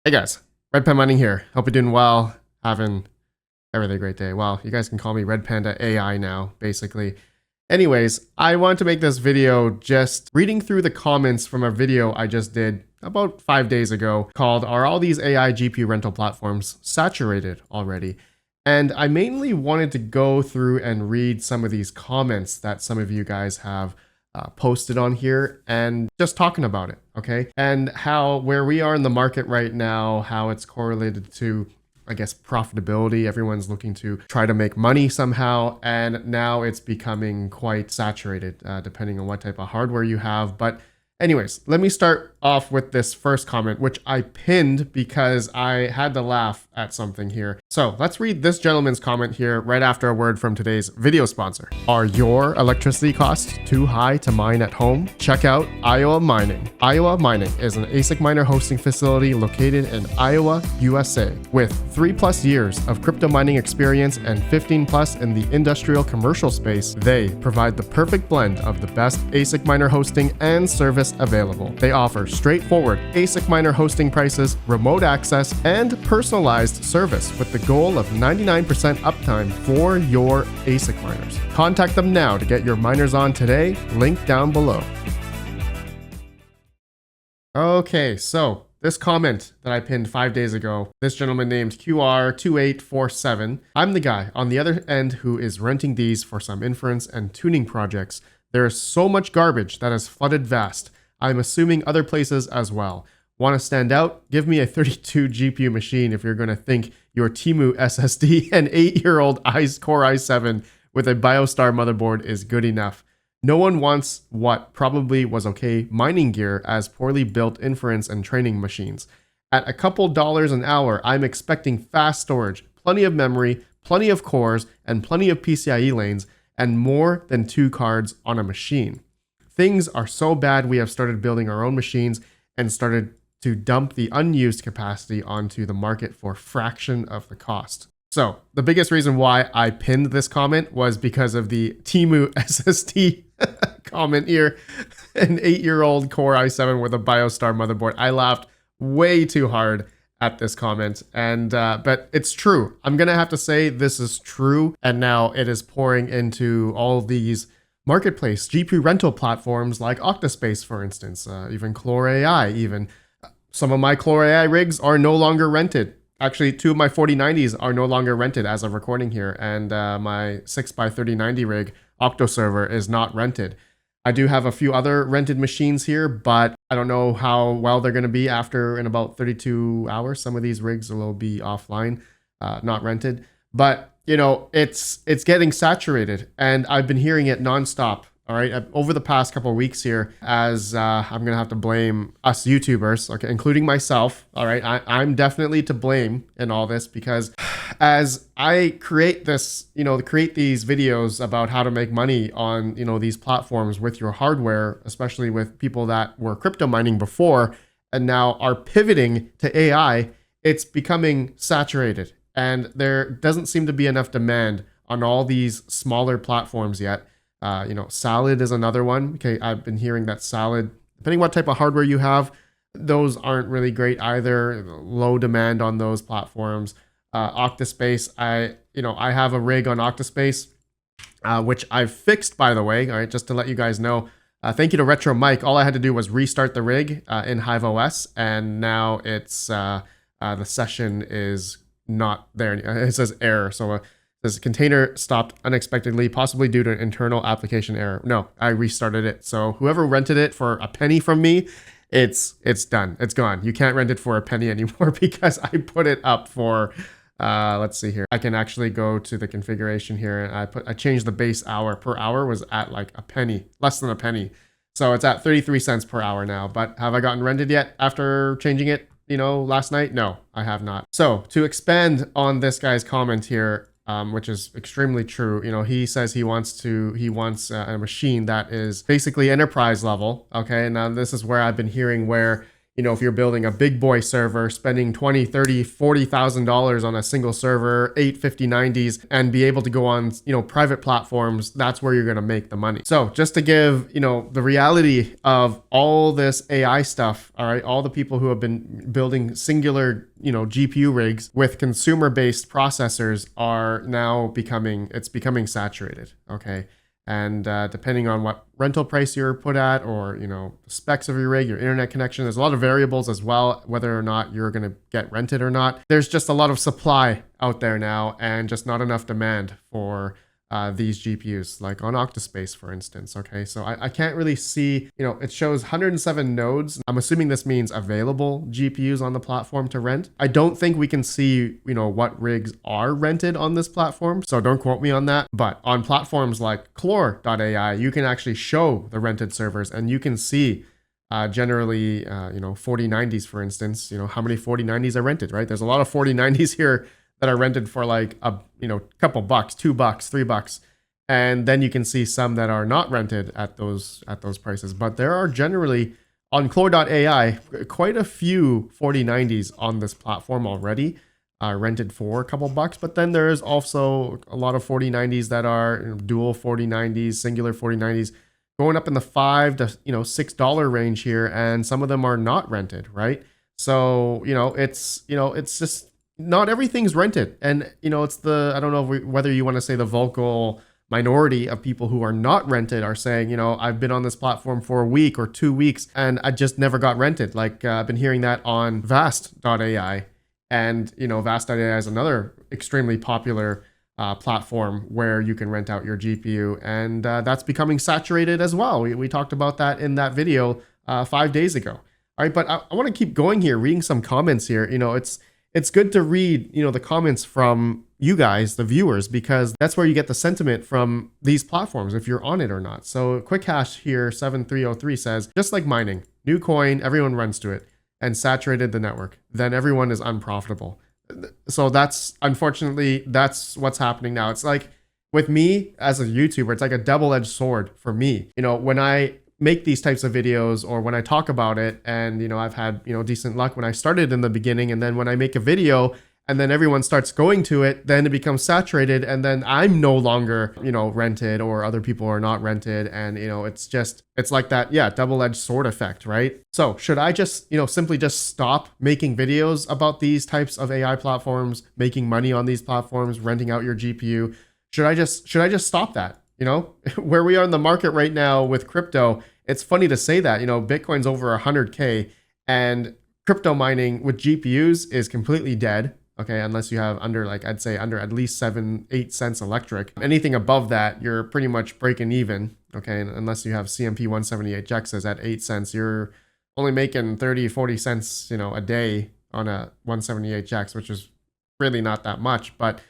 Hey guys, RedPandaMining here. Hope you're doing well, having a really great day. Well, you guys can call me Red Panda AI now, basically. Anyways, I wanted to make this video just reading through the comments from a video I just did about 5 days ago called "Are all these AI GPU rental platforms saturated already?" And I mainly wanted to go through and read some of these comments that some of you guys have posted on here and just talking about it, okay? And how where we are in the market right now, how it's correlated to, I guess, profitability. Everyone's looking to try to make money somehow, and now it's becoming quite saturated, depending on what type of hardware you have. But anyways, let me start off with this first comment, which I pinned because I had to laugh at something here. So let's read this gentleman's comment here right after a word from today's video sponsor. Are your electricity costs too high to mine at home? Check out Iowa Mining. Iowa Mining is an ASIC miner hosting facility located in Iowa, USA. With 3+ years of crypto mining experience and 15+ in the industrial commercial space, they provide the perfect blend of the best ASIC miner hosting and service available. They offer straightforward ASIC miner hosting prices, remote access, and personalized service with the goal of 99% uptime for your ASIC miners. Contact them now to get your miners on today, link down below. Okay, so this comment that I pinned 5 days ago, this gentleman named QR2847, I'm the guy on the other end who is renting these for some inference and tuning projects. There is so much garbage that has flooded Vast. I'm assuming other places as well. Want to stand out? Give me a 32 GPU machine if you're going to think your Temu SSD and 8-year-old Core i7 with a BioStar motherboard is good enough. No one wants what probably was okay mining gear as poorly built inference and training machines. At a couple dollars an hour, I'm expecting fast storage, plenty of memory, plenty of cores, and plenty of PCIe lanes, and more than 2 cards on a machine. Things are so bad we have started building our own machines and started to dump the unused capacity onto the market for a fraction of the cost. So the biggest reason why I pinned this comment was because of the Temu SSD comment here. An 8-year-old Core i7 with a BioStar motherboard. I laughed way too hard at this comment, and but it's true. I'm gonna have to say this is true, and now it is pouring into all these marketplace GPU rental platforms like Octaspace, for instance, even Clore AI. Even some of my Clore AI rigs are no longer rented. Actually, 2 of my 4090s are no longer rented as of recording here, and my 6x3090 rig Octoserver is not rented. I do have a few other rented machines here, but I don't know how well they're going to be after in about 32 hours. Some of these rigs will be offline, not rented. But you know, it's getting saturated, and I've been hearing it nonstop. All right, over the past couple of weeks here, as I'm gonna have to blame us YouTubers, okay, including myself. All right, I'm definitely to blame in all this because as I create this, create these videos about how to make money on, these platforms with your hardware, especially with people that were crypto mining before and now are pivoting to AI, it's becoming saturated. And there doesn't seem to be enough demand on all these smaller platforms yet. Salad is another one. Okay, I've been hearing that Salad, depending what type of hardware you have, those aren't really great either. Low demand on those platforms. Octaspace, I have a rig on Octaspace, which I've fixed, by the way. All right, just to let you guys know. Thank you to Retro Mike. All I had to do was restart the rig in HiveOS, and now it's the session is not there. It says error. So this container stopped unexpectedly, possibly due to an internal application error. No, I restarted it. So whoever rented it for a penny from me, it's done. It's gone. You can't rent it for a penny anymore because I put it up for, let's see here. I can actually go to the configuration here and I changed the base hour per hour was at like a penny, less than a penny. So it's at 33 cents per hour now. But have I gotten rented yet after changing it? Last night? No, I have not. So to expand on this guy's comment here, which is extremely true. He says he wants a machine that is basically enterprise level. Okay, now this is where I've been hearing where if you're building a big boy server, spending 20, 30, $40,000 on a single server, 85090s, and be able to go on, private platforms, that's where you're going to make the money. So just to give, the reality of all this AI stuff, all right, all the people who have been building singular, GPU rigs with consumer-based processors are now becoming saturated, okay? And depending on what rental price you're put at, or the specs of your rig, your internet connection, there's a lot of variables as well, whether or not you're going to get rented or not. There's just a lot of supply out there now, and just not enough demand for these GPUs, like on Octaspace, for instance. Okay, so I can't really see, it shows 107 nodes. I'm assuming this means available GPUs on the platform to rent. I don't think we can see, what rigs are rented on this platform, so don't quote me on that. But on platforms like Chlor.ai, you can actually show the rented servers, and you can see generally, 4090s, for instance, how many 4090s are rented, right? There's a lot of 4090s here that are rented for like a couple bucks, $2, $3, and then you can see some that are not rented at those prices. But there are generally on Chlor.ai quite a few 4090s on this platform already, rented for a couple bucks. But then there is also a lot of 4090s that are dual 4090s, singular 4090s, going up in the $5 to $6 range here, and some of them are not rented, right? So it's just not everything's rented. And it's I don't know whether you want to say the vocal minority of people who are not rented are saying, I've been on this platform for a week or 2 weeks and I just never got rented. Like I've been hearing that on Vast.ai, and Vast.ai is another extremely popular platform where you can rent out your GPU, and that's becoming saturated as well. We talked about that in that video 5 days ago. All right, but I want to keep going here, reading some comments here. It's good to read, the comments from you guys, the viewers, because that's where you get the sentiment from these platforms, if you're on it or not. So Quick Hash here, 7303 says, just like mining, new coin, everyone runs to it, and saturated the network. Then everyone is unprofitable. So unfortunately, that's what's happening now. It's like with me as a YouTuber, it's like a double-edged sword for me. When I make these types of videos, or when I talk about it, and I've had decent luck when I started in the beginning, and then when I make a video and then everyone starts going to it, then it becomes saturated, and then I'm no longer rented, or other people are not rented, and it's like that double-edged sword effect, right? So should I just simply just stop making videos about these types of AI platforms, making money on these platforms, renting out your GPU? Should I just stop that? Where we are in the market right now with crypto, it's funny to say that, Bitcoin's over 100K, and crypto mining with GPUs is completely dead. Okay, unless you have under at least 7-8 cents electric. Anything above that, you're pretty much breaking even. Okay, unless you have CMP 178 at 8 cents, you're only making 30-40 cents, a day on a 178 Jax, which is really not that much. But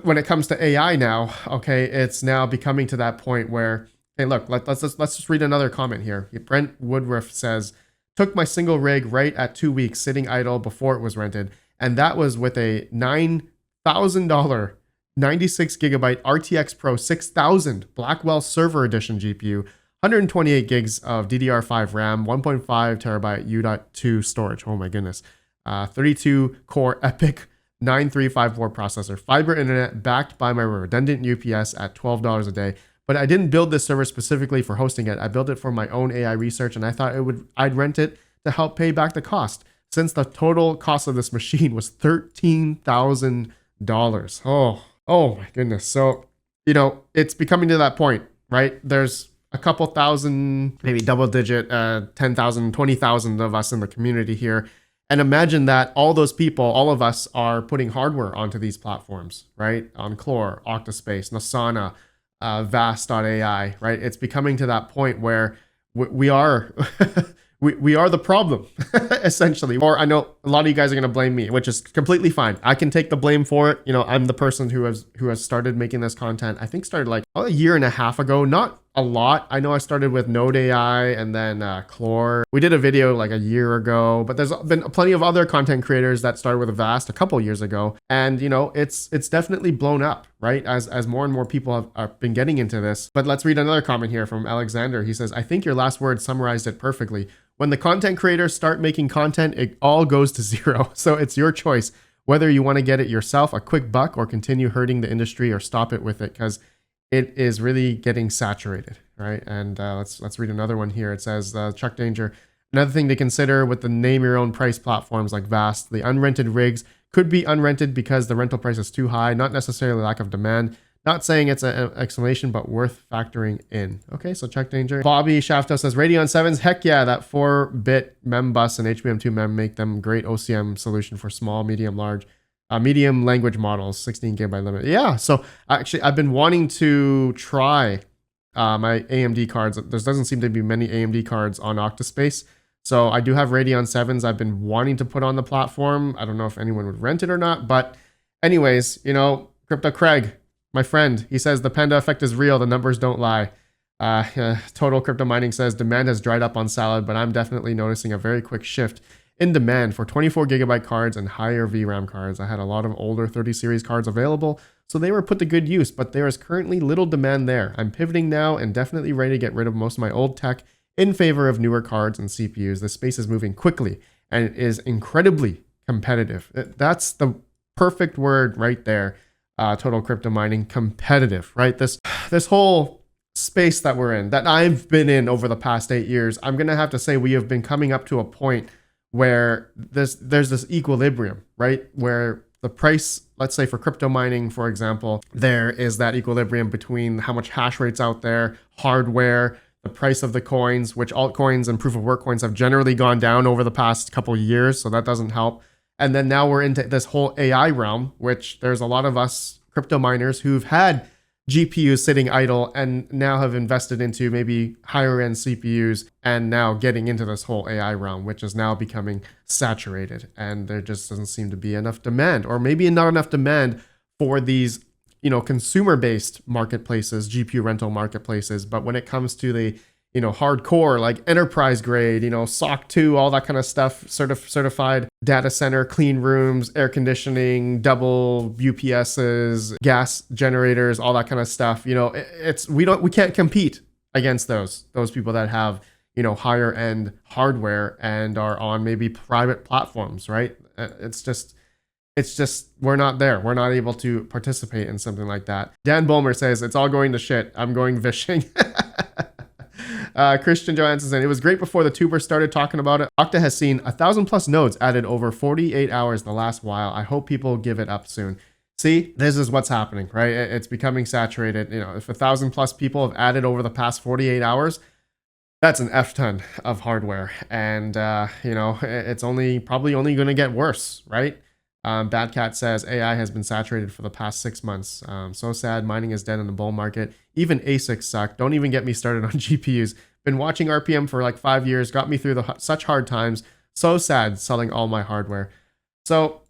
when it comes to AI now, okay, it's now becoming to that point where, hey, look, let's just read another comment here. Brent Woodruff says, took my single rig right at 2 weeks sitting idle before it was rented, and that was with a $9,000 96 gigabyte RTX Pro 6000 Blackwell Server Edition GPU, 128 gigs of DDR5 RAM, 1.5 terabyte U.2 storage. Oh my goodness. 32 core EPYC 9354 processor, fiber internet backed by my redundant UPS at $12 a day. But I didn't build this server specifically for hosting it. I built it for my own AI research, and I thought I'd rent it to help pay back the cost, since the total cost of this machine was $13,000. Oh my goodness. So, it's becoming to that point, right? There's a couple thousand, maybe double digit, 10,000, 20,000 of us in the community here. And imagine that all those people, all of us, are putting hardware onto these platforms, right? On Chlor, Octaspace, Nasana, Vast.ai, right? It's becoming to that point where we are we are the problem, essentially. Or I know a lot of you guys are going to blame me, which is completely fine. I can take the blame for it. I'm the person who has started making this content. I think started like a year and a half ago, not a lot. I know I started with Node AI and then Chlor. We did a video like a year ago, but there's been plenty of other content creators that started with Avast a couple years ago. And, you know, it's definitely blown up, right? As more and more people have been getting into this. But let's read another comment here from Alexander. He says, I think your last word summarized it perfectly. When the content creators start making content, it all goes to zero. So it's your choice whether you want to get it yourself, a quick buck, or continue hurting the industry or stop it with it, because it is really getting saturated, right? And let's read another one here. It says, Chuck Danger, another thing to consider with the name your own price platforms like Vast, the unrented rigs could be unrented because the rental price is too high, not necessarily lack of demand. Not saying it's an explanation, but worth factoring in. Okay, so Chuck Danger. Bobby Shafto says, Radeon 7s, heck yeah, that 4-bit mem bus and HBM2 mem make them great OCM solution for small, medium, large, medium language models, 16 gigabyte limit. Yeah, so actually I've been wanting to try my AMD cards. There doesn't seem to be many AMD cards on Octaspace. So I do have Radeon 7s I've been wanting to put on the platform. I don't know if anyone would rent it or not, but anyways, you know, Crypto Craig, my friend, he says the panda effect is real. The numbers don't lie. Total Crypto Mining says demand has dried up on Salad, but I'm definitely noticing a very quick shift in demand for 24 gigabyte cards and higher VRAM cards. I had a lot of older 30 series cards available, so they were put to good use, but there is currently little demand there. I'm pivoting now and definitely ready to get rid of most of my old tech in favor of newer cards and CPUs. The space is moving quickly and it is incredibly competitive. That's the perfect word right there. Total Crypto Mining, competitive, right? This whole space that we're in, that I've been in over the past 8 years, I'm gonna have to say we have been coming up to a point where there's this equilibrium, right? Where the price, let's say for crypto mining, for example, there is that equilibrium between how much hash rate's out there, hardware, the price of the coins, which altcoins and proof of work coins have generally gone down over the past couple of years, so that doesn't help. And then now we're into this whole AI realm, which there's a lot of us crypto miners who've had GPUs sitting idle and now have invested into maybe higher end CPUs and now getting into this whole AI realm, which is now becoming saturated. And there just doesn't seem to be enough demand, or maybe not enough demand for these, you know, consumer based marketplaces, GPU rental marketplaces. But when it comes to the, you know, hardcore, like enterprise grade, you know, SOC 2, all that kind of stuff, certified data center, clean rooms, air conditioning, double UPSs, gas generators, all that kind of stuff. You know, we can't compete against those people that have, you know, higher end hardware and are on maybe private platforms, right? It's just we're not there. We're not able to participate in something like that. Dan Bulmer says it's all going to shit. I'm going vishing. Christian Johansson said, it was great before the tubers started talking about it. Okta has seen 1,000+ nodes added over 48 hours the last while. I hope people give it up soon. See, this is what's happening, right? It's becoming saturated. You know, if 1,000+ people have added over the past 48 hours, that's an F ton of hardware. And, you know, it's probably only going to get worse, right? Bad Cat says AI has been saturated for the past 6 months. So sad. Mining is dead in the bull market. Even ASICs suck. Don't even get me started on GPUs. Been watching RPM for like 5 years. Got me through such hard times. So sad selling all my hardware. So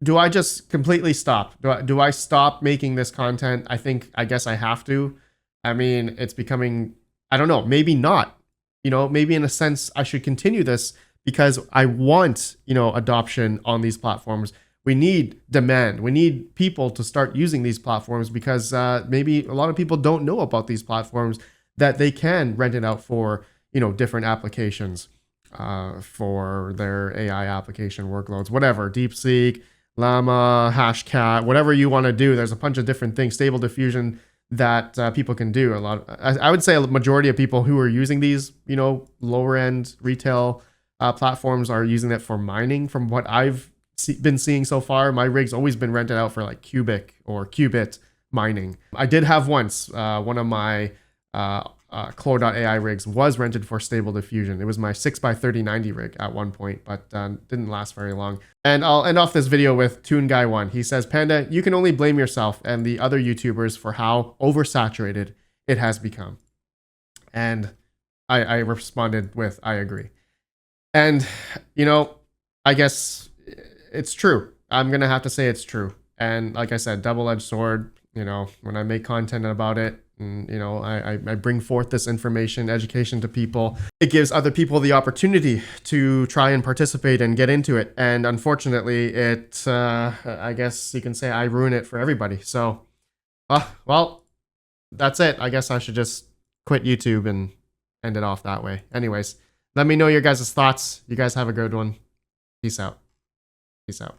do I just completely stop? Do I stop making this content? I guess I have to. I mean, it's becoming, I don't know, maybe not. You know, maybe in a sense I should continue this because I want, you know, adoption on these platforms. We need demand. We need people to start using these platforms because maybe a lot of people don't know about these platforms, that they can rent it out for, you know, different applications for their AI application workloads, whatever, DeepSeek, Llama, Hashcat, whatever you want to do. There's a bunch of different things, Stable Diffusion, that people can do. I would say a majority of people who are using these, you know, lower end retail platforms are using it for mining. From what I've been seeing so far, my rig's always been rented out for like cubic or qubit mining. I did have once one of my Chlor.ai rigs was rented for Stable Diffusion. It was my 6x3090 rig at one point, but didn't last very long. And I'll end off this video with Toon Guy 1. He says, Panda, you can only blame yourself and the other YouTubers for how oversaturated it has become. And I responded with, I agree. And, you know, I guess it's true. I'm going to have to say it's true. And like I said, double-edged sword, you know, when I make content about it, And, you know, I bring forth this information, education to people. It gives other people the opportunity to try and participate and get into it. And unfortunately, I guess you can say I ruin it for everybody. So, well, that's it. I guess I should just quit YouTube and end it off that way. Anyways, let me know your guys' thoughts. You guys have a good one. Peace out. Peace out.